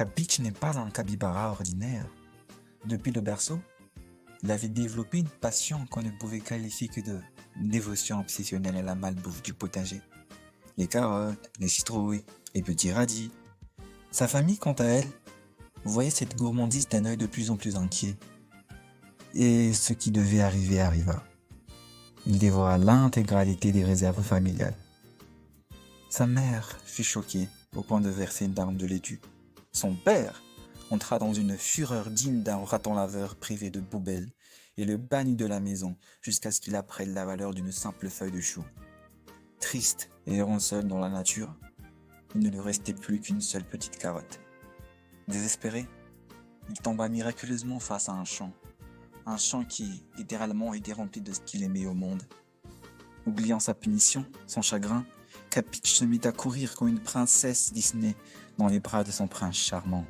Capiche n'est pas un capybara ordinaire. Depuis le berceau, il avait développé une passion qu'on ne pouvait qualifier que de dévotion obsessionnelle à la malbouffe du potager. Les carottes, les citrouilles, les petits radis. Sa famille, quant à elle, voyait cette gourmandise d'un œil de plus en plus inquiet. Et ce qui devait arriver arriva. Il dévora l'intégralité des réserves familiales. Sa mère fut choquée au point de verser une larme de laitue. Son père entra dans une fureur digne d'un raton laveur privé de poubelle et le bannit de la maison jusqu'à ce qu'il apprenne la valeur d'une simple feuille de chou. Triste et errant seul dans la nature, il ne lui restait plus qu'une seule petite carotte. Désespéré, il tomba miraculeusement face à un champ qui, littéralement, était rempli de ce qu'il aimait au monde. Oubliant sa punition, son chagrin, Capiche se mit à courir comme une princesse Disney dans les bras de son prince charmant.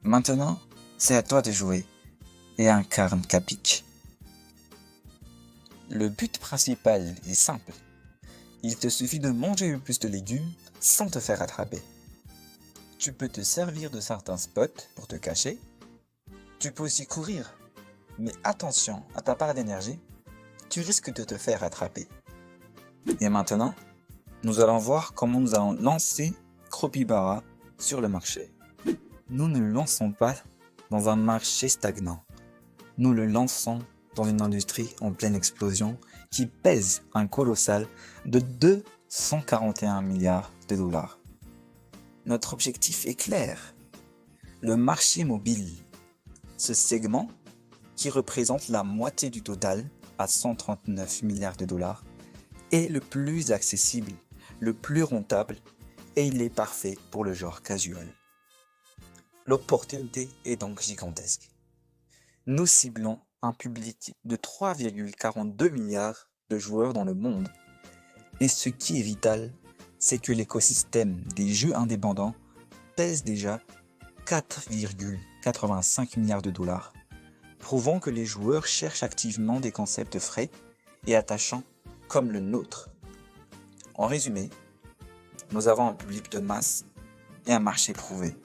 Maintenant, c'est à toi de jouer et incarne Capiche. Le but principal est simple. Il te suffit de manger le plus de légumes sans te faire attraper. Tu peux te servir de certains spots pour te cacher. Tu peux aussi courir, mais attention à ta part d'énergie, tu risques de te faire attraper. Et maintenant, nous allons voir comment nous allons lancer Cropybara sur le marché. Nous ne le lançons pas dans un marché stagnant. Nous le lançons dans une industrie en pleine explosion qui pèse un colossal de 241 milliards de dollars. Notre objectif est clair. Le marché mobile. Ce segment, qui représente la moitié du total à 139 milliards de dollars, est le plus accessible, le plus rentable et il est parfait pour le genre casual. L'opportunité est donc gigantesque. Nous ciblons un public de 3,42 milliards de joueurs dans le monde. Et ce qui est vital, c'est que l'écosystème des jeux indépendants pèse déjà 4,85 milliards de dollars, prouvant que les joueurs cherchent activement des concepts frais et attachants comme le nôtre. En résumé, nous avons un public de masse et un marché prouvé.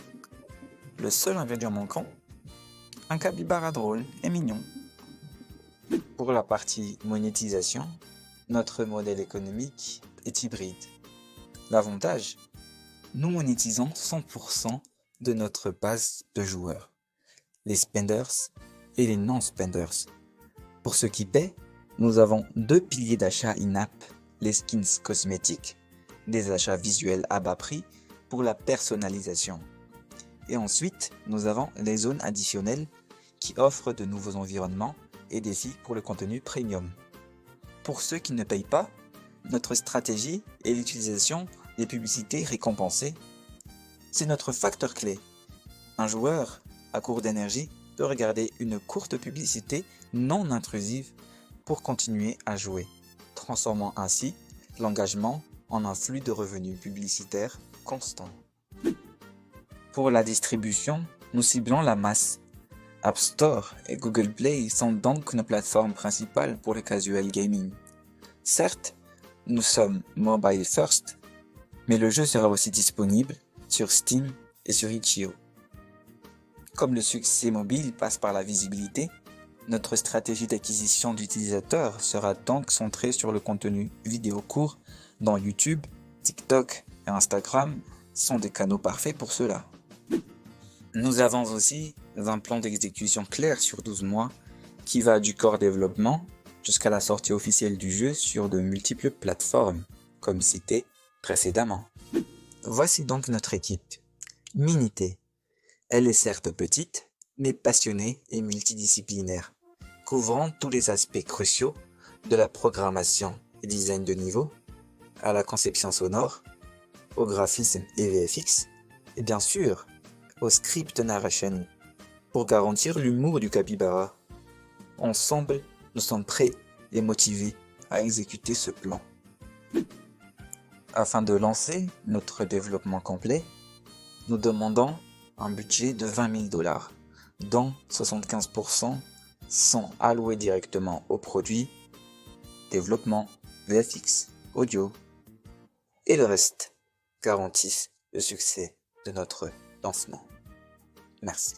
Le seul ingrédient manquant, un capybara drôle et mignon. Pour la partie monétisation, notre modèle économique est hybride. L'avantage, nous monétisons 100% de notre base de joueurs, les spenders et les non-spenders. Pour ceux qui paient, nous avons deux piliers d'achat in-app, les skins cosmétiques, des achats visuels à bas prix pour la personnalisation. Et ensuite, nous avons les zones additionnelles qui offrent de nouveaux environnements et défis pour le contenu premium. Pour ceux qui ne payent pas, notre stratégie est l'utilisation des publicités récompensées. C'est notre facteur clé. Un joueur à court d'énergie peut regarder une courte publicité non intrusive pour continuer à jouer, transformant ainsi l'engagement en un flux de revenus publicitaires constant. Pour la distribution, nous ciblons la masse. App Store et Google Play sont donc nos plateformes principales pour le casual gaming. Certes, nous sommes mobile first, mais le jeu sera aussi disponible sur Steam et sur Itch.io. Comme le succès mobile passe par la visibilité, notre stratégie d'acquisition d'utilisateurs sera donc centrée sur le contenu vidéo court dont YouTube, TikTok et Instagram sont des canaux parfaits pour cela. Nous avons aussi un plan d'exécution clair sur 12 mois qui va du core développement jusqu'à la sortie officielle du jeu sur de multiples plateformes, comme cité précédemment. Voici donc notre équipe. Minité. Elle est certes petite, mais passionnée et multidisciplinaire, couvrant tous les aspects cruciaux de la programmation et design de niveau, à la conception sonore, au graphisme et VFX, et bien sûr, au script narration, pour garantir l'humour du capybara. Ensemble, nous sommes prêts et motivés à exécuter ce plan. Afin de lancer notre développement complet, nous demandons un budget de 20 000 $, dont 75% sont alloués directement aux produits, développement, VFX, audio, et le reste garantissent le succès de notre dans ce monde. Merci.